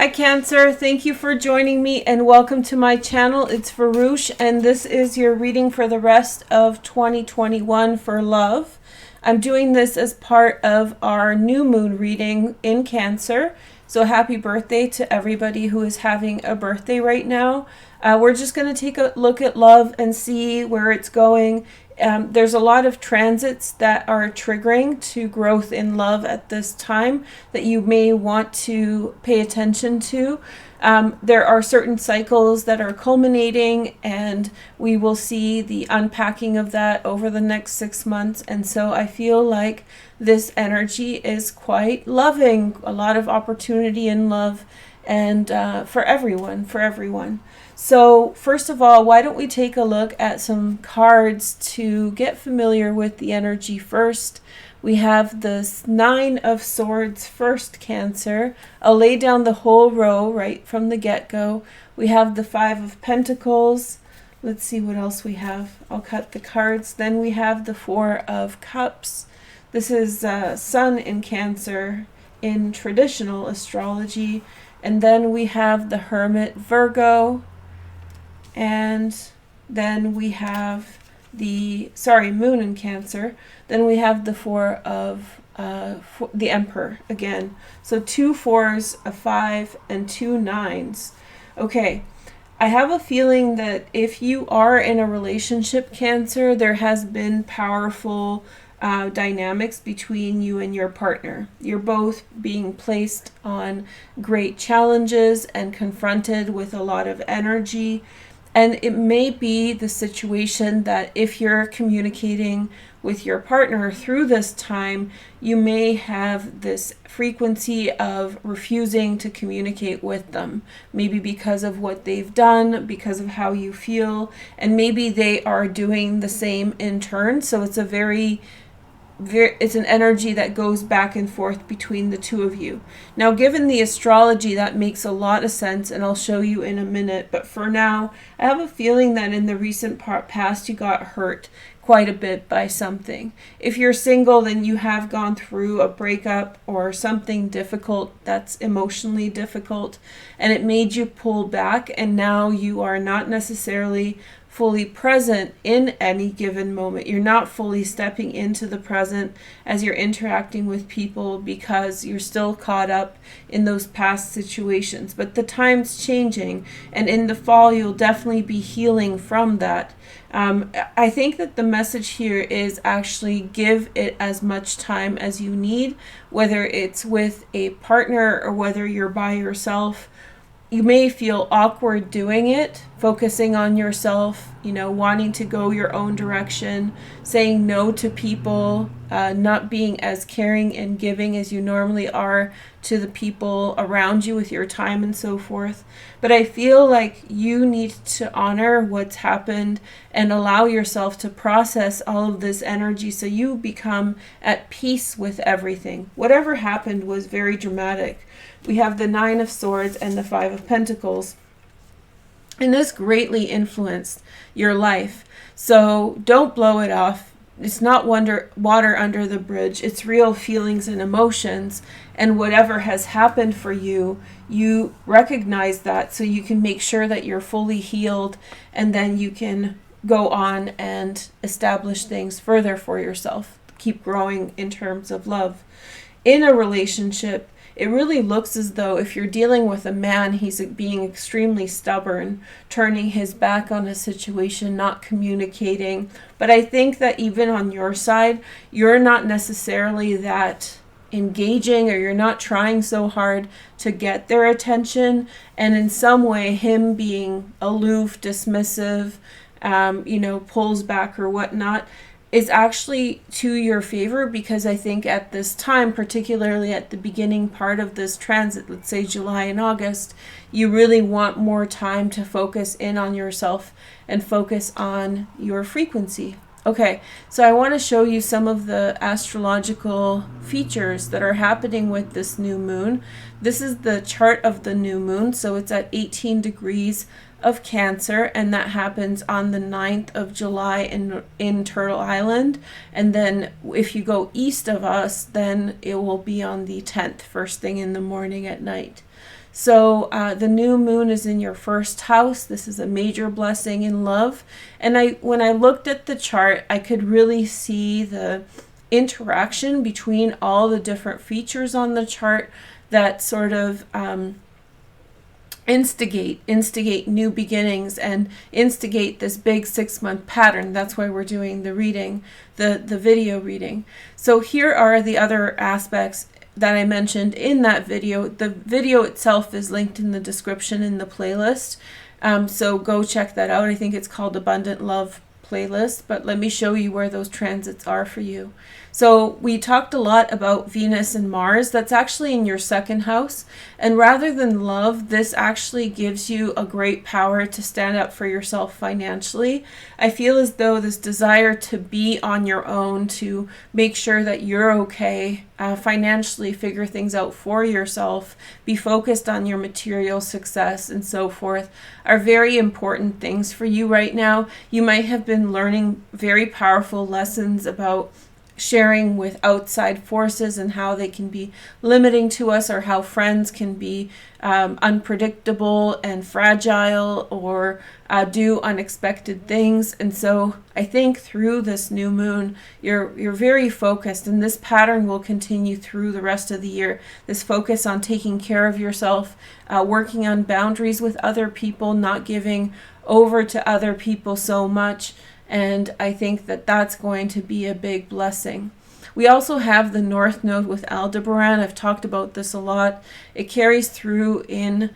Hi Cancer, thank you for joining me and welcome to my channel. It's Veroosh and this is your reading for the rest of 2021 for love. I'm doing this as part of our new moon reading in Cancer. So happy birthday to everybody who is having a birthday right now. We're just going to take a look at love and see where it's going. There's a lot of transits that are triggering to growth in love at this time that you may want to pay attention to. There are certain cycles that are culminating, and we will see the unpacking of that over the next 6 months. And so I feel like this energy is quite loving, a lot of opportunity in love, and for everyone. So first of all, why don't we take a look at some cards to get familiar with the energy first. We have the Nine of Swords first, Cancer. I'll lay down the whole row right from the get-go. We have the Five of Pentacles. Let's see what else we have. I'll cut the cards. Then we have the Four of Cups. This is Sun in Cancer in traditional astrology. And then we have the Hermit, Virgo. And then we have the Moon in Cancer. Then we have the Four of the Emperor again. So 2 4s, a 5, and 2 9s. Okay, I have a feeling that if you are in a relationship, Cancer, there has been powerful dynamics between you and your partner. You're both being placed on great challenges and confronted with a lot of energy. And it may be the situation that if you're communicating with your partner through this time, you may have this frequency of refusing to communicate with them. Maybe because of what they've done, because of how you feel, and maybe they are doing the same in turn. So it's it's an energy that goes back and forth between the two of you. Now, given the astrology, that makes a lot of sense, and I'll show you in a minute. But for now, I have a feeling that in the recent past, you got hurt quite a bit by something. If you're single, then you have gone through a breakup or something difficult that's emotionally difficult, and it made you pull back, and now you are not necessarily fully present in any given moment. You're not fully stepping into the present as you're interacting with people because you're still caught up in those past situations. But the time's changing, and in the fall you'll definitely be healing from that. I think that the message here is actually give it as much time as you need, whether it's with a partner or whether you're by yourself. You may feel awkward doing it, focusing on yourself, wanting to go your own direction, saying no to people, not being as caring and giving as you normally are to the people around you with your time and so forth. But I feel like you need to honor what's happened and allow yourself to process all of this energy so you become at peace with everything. Whatever happened was very dramatic. We have the Nine of Swords and the Five of Pentacles. And this greatly influenced your life. So don't blow it off. It's not water under the bridge. It's real feelings and emotions. And whatever has happened for you, you recognize that so you can make sure that you're fully healed, and then you can go on and establish things further for yourself. Keep growing in terms of love. In a relationship, it really looks as though if you're dealing with a man, he's being extremely stubborn, turning his back on a situation, not communicating. But I think that even on your side, you're not necessarily that engaging, or you're not trying so hard to get their attention. And in some way, him being aloof, dismissive, pulls back or whatnot, is actually to your favor, because I think at this time, particularly at the beginning part of this transit, let's say July and August, you really want more time to focus in on yourself and focus on your frequency. Okay, so I want to show you some of the astrological features that are happening with this new moon This is the chart of the new moon, so it's at 18 degrees of Cancer, and that happens on the 9th of July in Turtle Island. And then if you go east of us, then it will be on the 10th, first thing in the morning at night. So the new moon is in your first house. This is a major blessing in love. And when I looked at the chart, I could really see the interaction between all the different features on the chart that sort of instigate new beginnings and instigate this big 6-month pattern. That's why we're doing the reading, the video reading. So here are the other aspects that I mentioned in that video. The video itself is linked in the description in the playlist. So go check that out. I think it's called Abundant Love Playlist, but let me show you where those transits are for you. So we talked a lot about Venus and Mars. That's actually in your second house. And rather than love, this actually gives you a great power to stand up for yourself financially. I feel as though this desire to be on your own, to make sure that you're okay, financially figure things out for yourself, be focused on your material success and so forth, are very important things for you right now. You might have been learning very powerful lessons about sharing with outside forces and how they can be limiting to us, or how friends can be unpredictable and fragile, or do unexpected things. And so I think through this new moon, you're very focused, and this pattern will continue through the rest of the year. This focus on taking care of yourself, working on boundaries with other people, not giving over to other people so much. And I think that that's going to be a big blessing. We also have the North Node with Aldebaran. I've talked about this a lot. It carries through in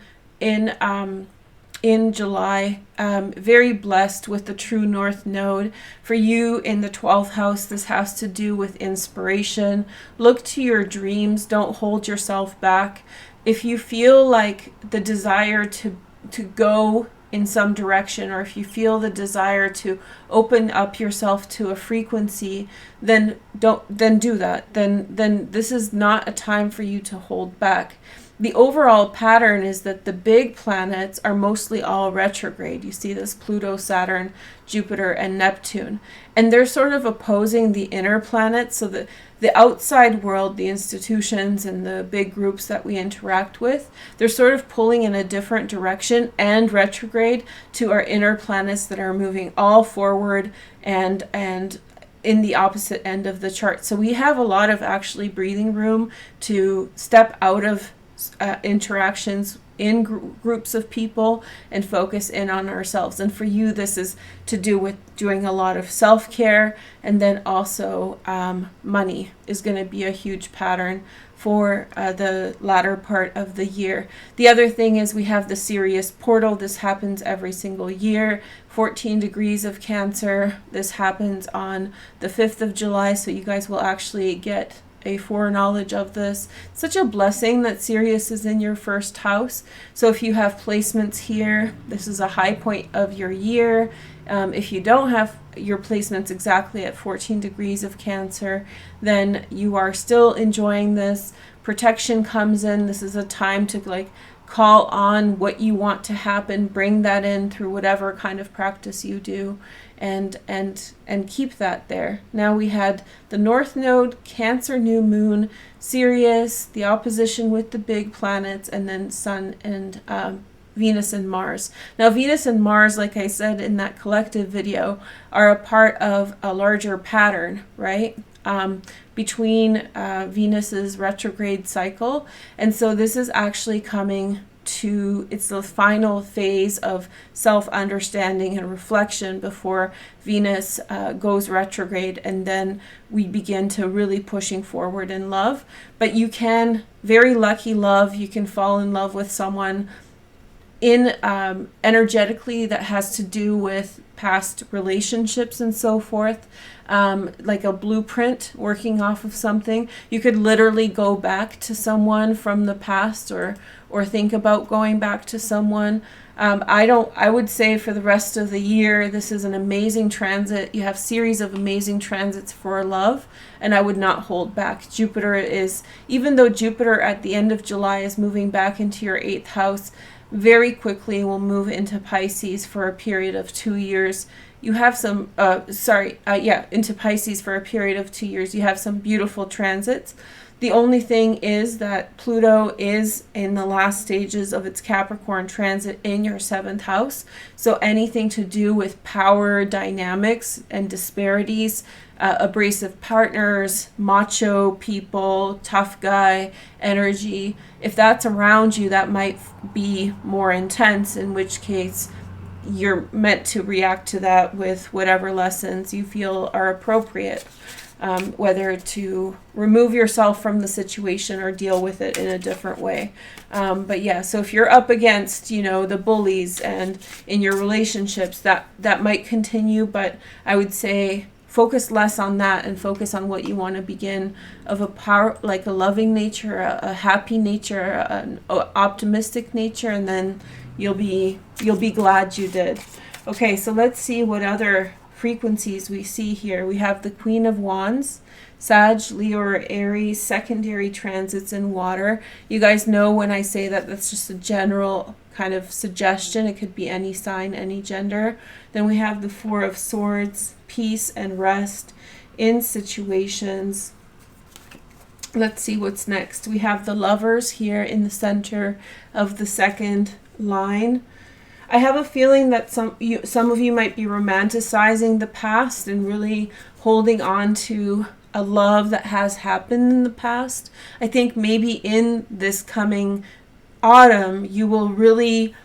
July. Very blessed with the true North Node. For you in the 12th house, this has to do with inspiration. Look to your dreams. Don't hold yourself back. If you feel like the desire to go in some direction, or if you feel the desire to open up yourself to a frequency, then do that. Then this is not a time for you to hold back. The overall pattern is that the big planets are mostly all retrograde. You see this: Pluto, Saturn, Jupiter, and Neptune. And they're sort of opposing the inner planets. So the outside world, the institutions and the big groups that we interact with, they're sort of pulling in a different direction and retrograde to our inner planets that are moving all forward and in the opposite end of the chart. So we have a lot of actually breathing room to step out of interactions in groups of people and focus in on ourselves. And for you, this is to do with doing a lot of self-care, and then also money is going to be a huge pattern for the latter part of the year. The other thing is we have the Sirius portal. This happens every single year. 14 degrees of Cancer. This happens on the 5th of July, so you guys will actually get a foreknowledge of this. Such a blessing that Sirius is in your first house. So if you have placements here, this is a high point of your year. If you don't have your placements exactly at 14 degrees of Cancer, then you are still enjoying this. Protection comes in. This is a time to call on what you want to happen, bring that in through whatever kind of practice you do, and keep that there. Now we had the North Node, Cancer new moon, Sirius, the opposition with the big planets, and then Sun and Venus and Mars. Now Venus and Mars, like I said in that collective video, are a part of a larger pattern, right? Between Venus's retrograde cycle. And so this is actually coming to, it's the final phase of self-understanding and reflection before Venus goes retrograde, and then we begin to really pushing forward in love. But you can, very lucky love, you can fall in love with someone in energetically that has to do with past relationships and so forth, like a blueprint working off of something. You could literally go back to someone from the past, or think about going back to someone. I would say for the rest of the year, this is an amazing transit. You have series of amazing transits for love, and I would not hold back. Jupiter is, even though Jupiter at the end of July is moving back into your 8th house, very quickly will move into Pisces for a period of 2 years. You have some, into Pisces for a period of 2 years. You have some beautiful transits. The only thing is that Pluto is in the last stages of its Capricorn transit in your 7th house. So anything to do with power dynamics and disparities, abrasive partners, macho people, tough guy energy, if that's around you, that might be more intense, in which case you're meant to react to that with whatever lessons you feel are appropriate. Whether to remove yourself from the situation or deal with it in a different way. But yeah, so if you're up against, the bullies and in your relationships, that might continue, but I would say focus less on that and focus on what you want to begin of a power, like a loving nature, a happy nature, an optimistic nature, and then you'll be glad you did. Okay, so let's see what other frequencies we see here. We have the Queen of Wands, Sag, Leo, or Aries, secondary transits in water. You guys know when I say that, that's just a general kind of suggestion. It could be any sign, any gender. Then we have the Four of Swords, peace and rest in situations. Let's see what's next. We have the Lovers here in the center of the second line. I have a feeling that some of you might be romanticizing the past and really holding on to a love that has happened in the past. I think maybe in this coming autumn, you will really,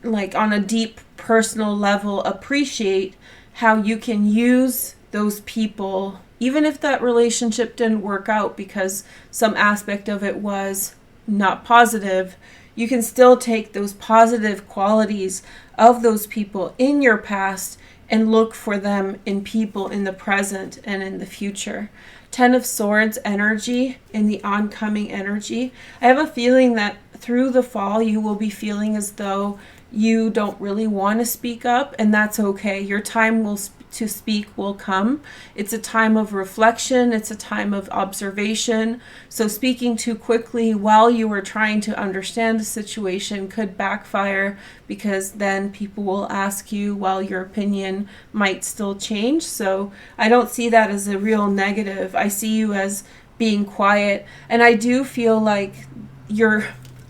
like on a deep personal level, appreciate how you can use those people, even if that relationship didn't work out because some aspect of it was not positive. You can still take those positive qualities of those people in your past and look for them in people in the present and in the future. 10 of Swords energy in the oncoming energy. I have a feeling that through the fall you will be feeling as though you don't really want to speak up, and that's okay. Your time to speak will come. It's a time of reflection. It's a time of observation. So speaking too quickly while you are trying to understand the situation could backfire, because then people will ask you while your opinion might still change. So I don't see that as a real negative. I see you as being quiet. And I do feel like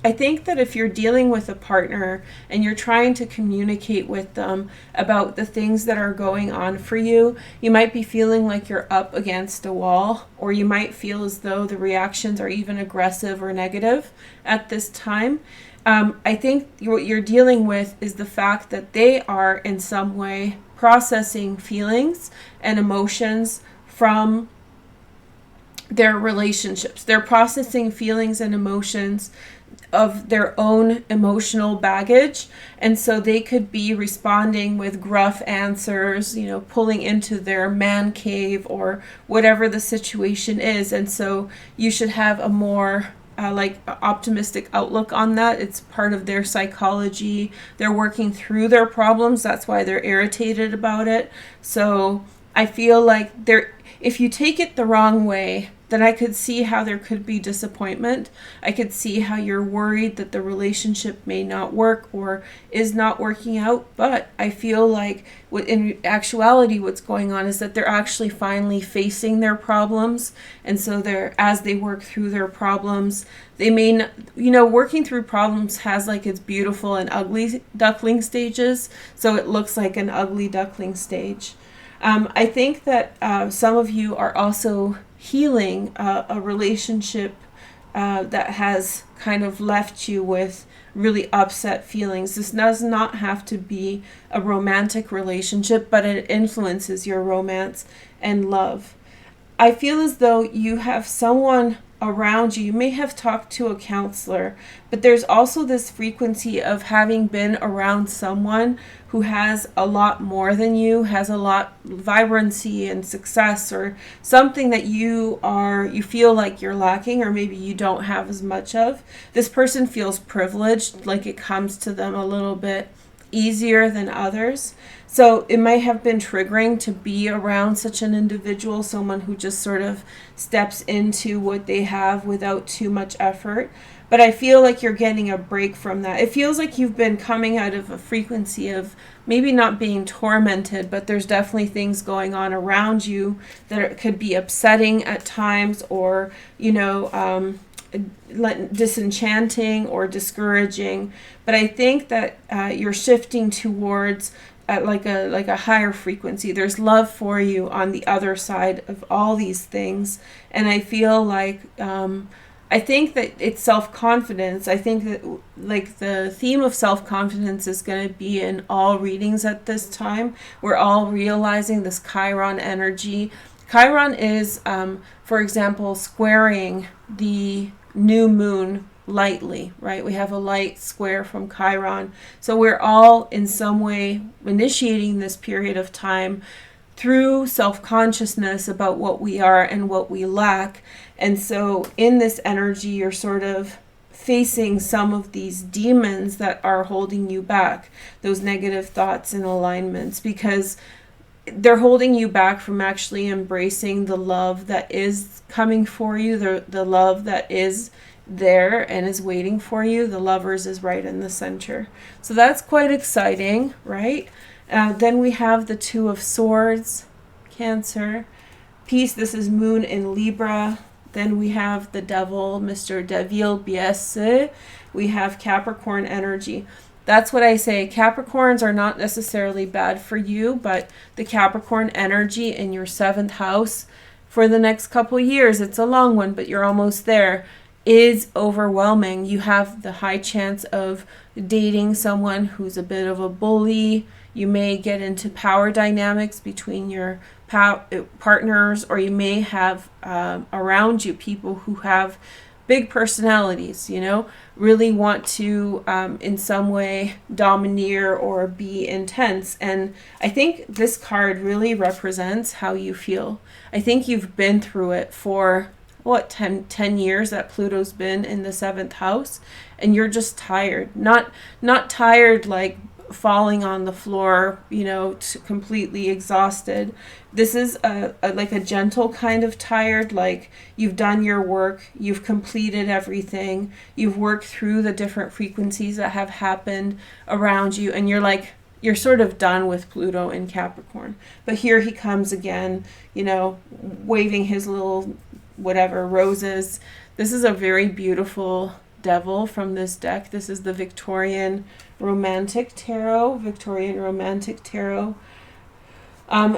I think that if you're dealing with a partner and you're trying to communicate with them about the things that are going on for you, you might be feeling like you're up against a wall, or you might feel as though the reactions are even aggressive or negative at this time. I think what you're dealing with is the fact that they are in some way processing feelings and emotions from their relationships. They're processing feelings and emotions of their own emotional baggage, and so they could be responding with gruff answers, pulling into their man cave or whatever the situation is. And so you should have a more optimistic outlook on that. It's part of their psychology. They're working through their problems. That's why they're irritated about it. So I feel like if you take it the wrong way, then I could see how there could be disappointment. I could see how you're worried that the relationship may not work or is not working out. But I feel like in actuality what's going on is that they're actually finally facing their problems. And so as they work through their problems, they may, working through problems has like its beautiful and ugly duckling stages. So it looks like an ugly duckling stage. I think that some of you are also healing a relationship that has kind of left you with really upset feelings. This does not have to be a romantic relationship, but it influences your romance and love. I feel as though you have someone around you. You may have talked to a counselor, but there's also this frequency of having been around someone who has a lot more than you, has a lot vibrancy and success, or something that you feel like you're lacking, or maybe you don't have as much of. This person feels privileged, like it comes to them a little bit easier than others. So it might have been triggering to be around such an individual, someone who just sort of steps into what they have without too much effort. But I feel like you're getting a break from that. It feels like you've been coming out of a frequency of maybe not being tormented, but there's definitely things going on around you that could be upsetting at times, or, disenchanting or discouraging. But I think that you're shifting towards like a higher frequency. There's love for you on the other side of all these things, and I feel like I think that it's self-confidence. I think that like the theme of self-confidence is going to be in all readings at this time. We're all realizing this Chiron energy. Chiron is, for example, squaring the new moon lightly, right? We have a light square from Chiron. So we're all in some way initiating this period of time through self-consciousness about what we are and what we lack. And so in this energy, you're sort of facing some of these demons that are holding you back, those negative thoughts and alignments, because they're holding you back from actually embracing the love that is coming for you, the love that is there and is waiting for you. The Lovers is right in the center. So that's quite exciting, right? Then we have the Two of Swords, Cancer. Peace, this is Moon in Libra. Then we have the Devil, Mr. Devil Biesse. We have Capricorn energy. That's what I say. Capricorns are not necessarily bad for you, but the Capricorn energy in your 7th house for the next couple years, it's a long one, but you're almost there, is overwhelming. You have the high chance of dating someone who's a bit of a bully. You may get into power dynamics between your partners, or you may have around you people who have big personalities, really want to in some way domineer or be intense. And I think this card really represents how you feel. I think you've been through it for 10 years that Pluto's been in the 7th house, and you're just tired. Not tired like falling on the floor, completely exhausted. This is like a gentle kind of tired, like you've done your work, you've completed everything, you've worked through the different frequencies that have happened around you, and you're sort of done with Pluto in Capricorn. But here he comes again, waving his little whatever roses. This is a very beautiful Devil from this deck. This is the Victorian Romantic Tarot.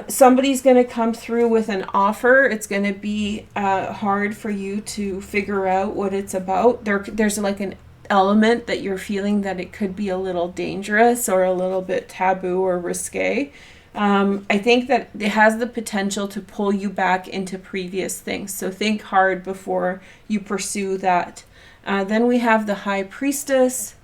Somebody's going to come through with an offer. It's going to be hard for you to figure out what it's about. There's like an element that you're feeling that it could be a little dangerous or a little bit taboo or risque. I think that it has the potential to pull you back into previous things. So think hard before you pursue that. Then we have the High Priestess.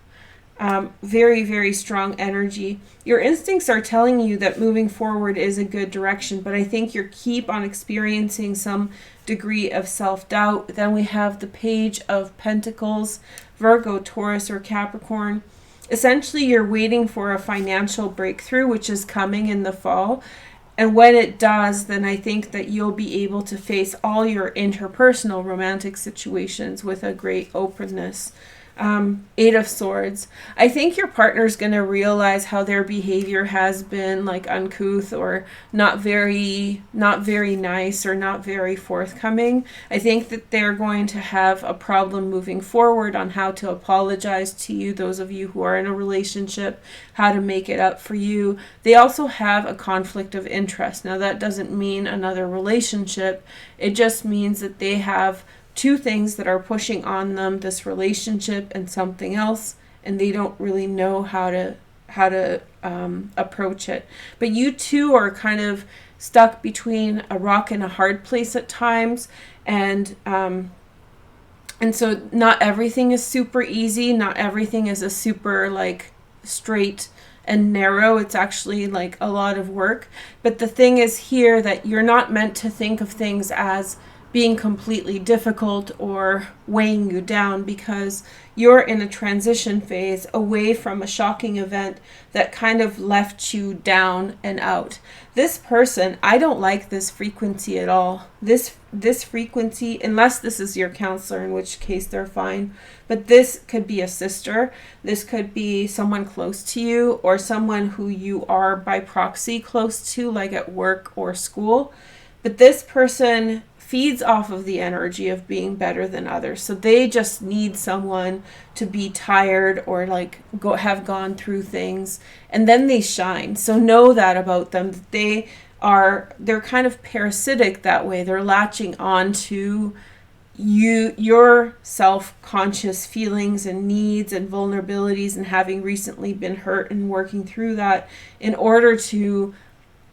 Very, very strong energy. Your instincts are telling you that moving forward is a good direction, but I think you keep on experiencing some degree of self-doubt. Then we have the Page of Pentacles, Virgo, Taurus, or Capricorn. Essentially, you're waiting for a financial breakthrough, which is coming in the fall. And when it does, then I think that you'll be able to face all your interpersonal romantic situations with a great openness. 8 of Swords. I think your partner's going to realize how their behavior has been like uncouth or not very nice or not very forthcoming. I think that they're going to have a problem moving forward on how to apologize to you, those of you who are in a relationship, how to make it up for you. They also have a conflict of interest. Now that doesn't mean another relationship. It just means that they have two things that are pushing on them, this relationship and something else, and they don't really know how to approach it. But you two are kind of stuck between a rock and a hard place at times, and And so not everything is super easy. Not everything is a super like straight and narrow. It's actually like a lot of work. But the thing is here that you're not meant to think of things as being completely difficult or weighing you down, because you're in a transition phase away from a shocking event that kind of left you down and out. This person, I don't like this frequency at all. This frequency, unless this is your counselor, in which case they're fine, but this could be a sister, this could be someone close to you, or someone who you are by proxy close to, like at work or school. But this person feeds off of the energy of being better than others. So they just need someone to be tired or like have gone through things, and then they shine. So know that about them. They're kind of parasitic that way. They're latching on to your self-conscious feelings and needs and vulnerabilities, and having recently been hurt and working through that in order to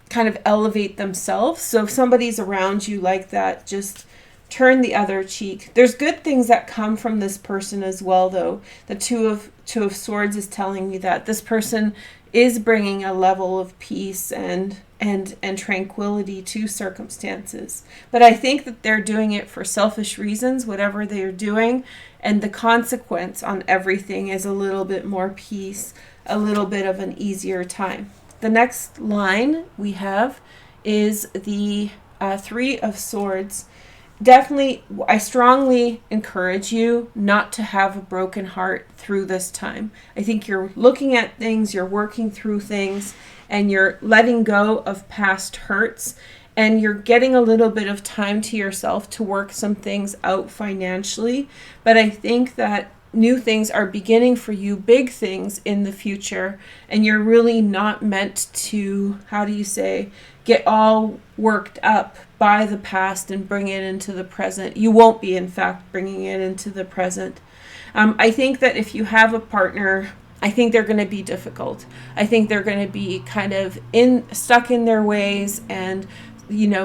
kind of elevate themselves. So if somebody's around you like that, just turn the other cheek. There's good things that come from this person as well, though. The two of Swords is telling me that this person is bringing a level of peace and tranquility to circumstances. But I think that they're doing it for selfish reasons, whatever they're doing, and the consequence on everything is a little bit more peace, a little bit of an easier time. The next line we have is the Three of Swords. Definitely, I strongly encourage you not to have a broken heart through this time. I think you're looking at things, you're working through things, and you're letting go of past hurts, and you're getting a little bit of time to yourself to work some things out financially. But I think that new things are beginning for you, big things in the future, and you're really not meant to, get all worked up by the past and bring it into the present. You won't be, in fact, bringing it into the present. I think that if you have a partner, I think they're going to be difficult. I think they're going to be kind of stuck in their ways and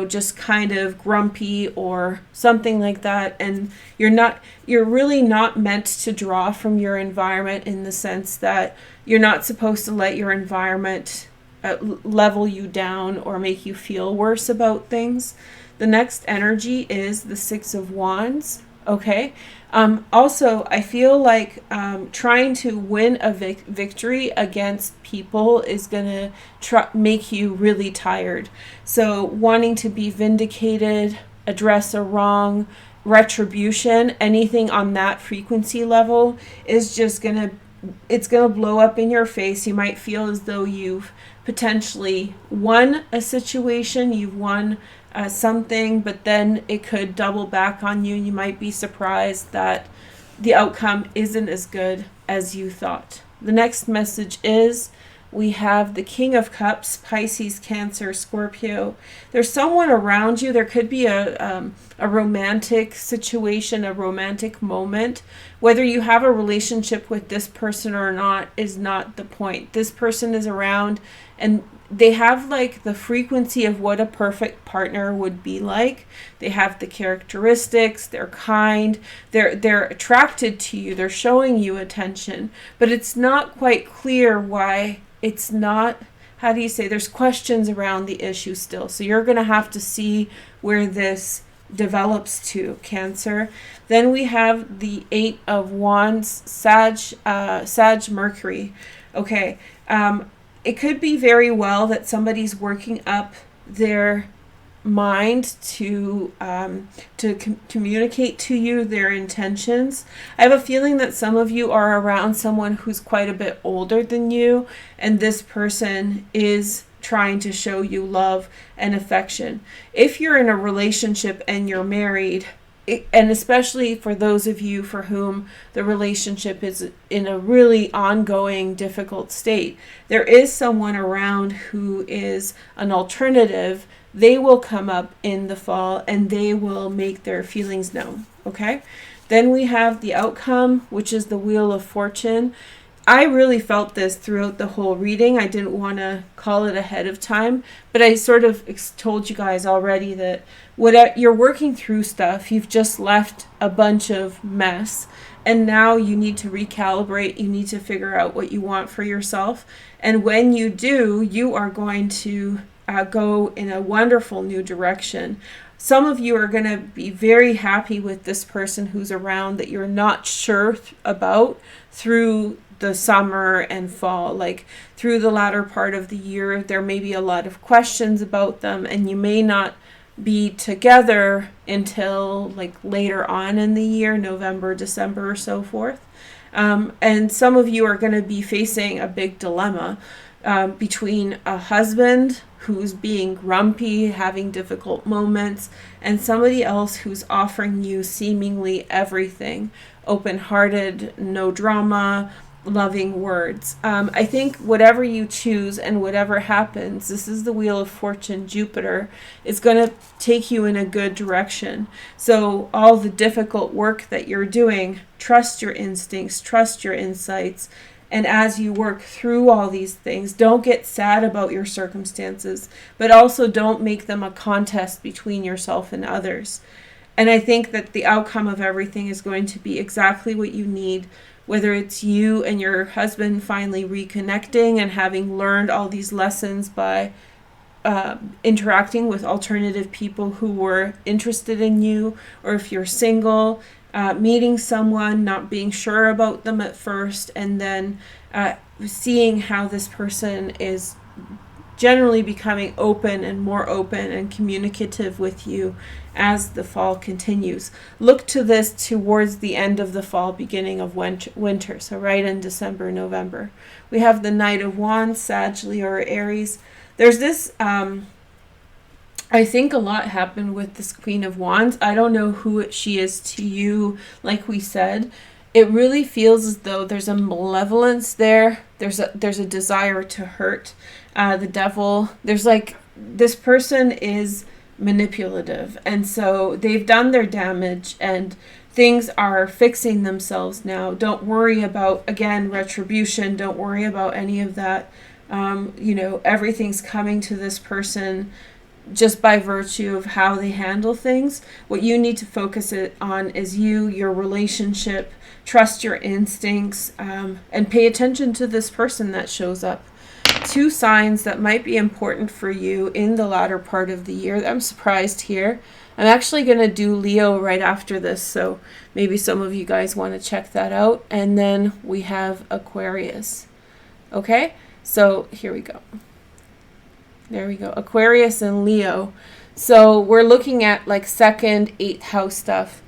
just kind of grumpy or something like that. And you're really not meant to draw from your environment, in the sense that you're not supposed to let your environment level you down or make you feel worse about things. The next energy is the Six of Wands. Okay. Also, I feel like trying to win a victory against people is going to make you really tired. So wanting to be vindicated, address a wrong, retribution, anything on that frequency level is just it's going to blow up in your face. You might feel as though you've potentially won a situation, you've won something, but then it could double back on you. You might be surprised that the outcome isn't as good as you thought. The next message is we have the King of Cups, Pisces, Cancer, Scorpio. There's someone around you. There could be a romantic situation, a romantic moment. Whether you have a relationship with this person or not is not the point. This person is around, and they have like the frequency of what a perfect partner would be like. They have the characteristics, they're kind, they're attracted to you, they're showing you attention, but it's not quite clear why it's not, there's questions around the issue still. So you're going to have to see where this develops to, Cancer. Then we have the Eight of Wands, Sag Mercury. Okay. It could be very well that somebody's working up their mind to communicate to you their intentions. I have a feeling that some of you are around someone who's quite a bit older than you, and this person is trying to show you love and affection. If you're in a relationship and you're married, and especially for those of you for whom the relationship is in a really ongoing, difficult state, there is someone around who is an alternative. They will come up in the fall and they will make their feelings known. Okay? Then we have the outcome, which is the Wheel of Fortune. I really felt this throughout the whole reading. I didn't want to call it ahead of time, but I sort of told you guys already that you're working through stuff. You've just left a bunch of mess, and now you need to recalibrate. You need to figure out what you want for yourself. And when you do, you are going to go in a wonderful new direction. Some of you are going to be very happy with this person who's around that you're not sure about through the summer and fall. Like through the latter part of the year, there may be a lot of questions about them, and you may not be together until like later on in the year, November, December, or so forth. And some of you are going to be facing a big dilemma between a husband who's being grumpy, having difficult moments, and somebody else who's offering you seemingly everything, open-hearted, no drama, loving words. I think whatever you choose and whatever happens, this is the Wheel of Fortune, Jupiter, is going to take you in a good direction. So all the difficult work that you're doing, trust your instincts, trust your insights. And as you work through all these things, don't get sad about your circumstances, but also don't make them a contest between yourself and others. And I think that the outcome of everything is going to be exactly what you need, whether it's you and your husband finally reconnecting and having learned all these lessons by interacting with alternative people who were interested in you, or if you're single, meeting someone, not being sure about them at first, and then seeing how this person is generally becoming open and communicative with you as the fall continues. Look to this towards the end of the fall, beginning of winter, so right in December, November. We have the Knight of Wands, Sag, Leo, or Aries. There's this, I think a lot happened with this Queen of Wands. I don't know who she is to you, like we said. It really feels as though there's a malevolence there. There's a desire to hurt. The devil. There's like, this person is manipulative, and so they've done their damage and things are fixing themselves now. Don't worry about, again, retribution. Don't worry about any of that. Everything's coming to this person just by virtue of how they handle things. What you need to focus it on is your relationship, trust your instincts, and pay attention to this person that shows up. 2 signs that might be important for you in the latter part of the year. I'm surprised here. I'm actually going to do Leo right after this, so maybe some of you guys want to check that out. And then we have Aquarius. Okay, so here we go. There we go. Aquarius and Leo. So we're looking at like 2nd, 8th house stuff.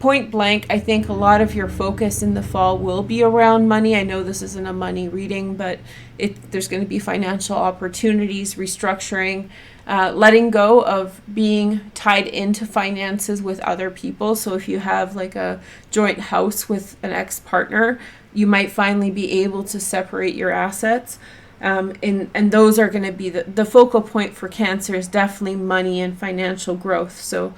Point blank, I think a lot of your focus in the fall will be around money. I know this isn't a money reading, but there's going to be financial opportunities, restructuring, letting go of being tied into finances with other people. So if you have like a joint house with an ex-partner, you might finally be able to separate your assets. And those are going to be the focal point for Cancer is definitely money and financial growth. So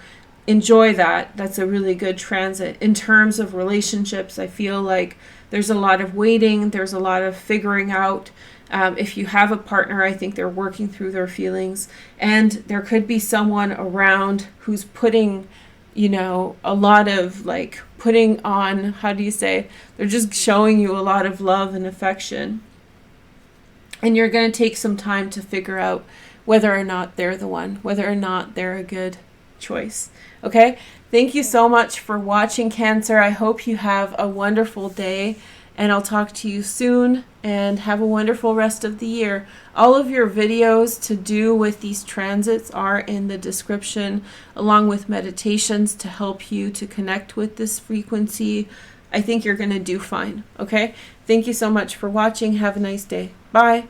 enjoy that. That's a really good transit. In terms of relationships, I feel like there's a lot of waiting. There's a lot of figuring out. If you have a partner, I think they're working through their feelings. And there could be someone around who's putting, a lot of like putting on, how do you say, they're just showing you a lot of love and affection. And you're going to take some time to figure out whether or not they're the one, whether or not they're a good choice. Okay? Thank you so much for watching, Cancer. I hope you have a wonderful day, and I'll talk to you soon, and have a wonderful rest of the year. All of your videos to do with these transits are in the description, along with meditations to help you to connect with this frequency. I think you're going to do fine. Okay? Thank you so much for watching. Have a nice day. Bye.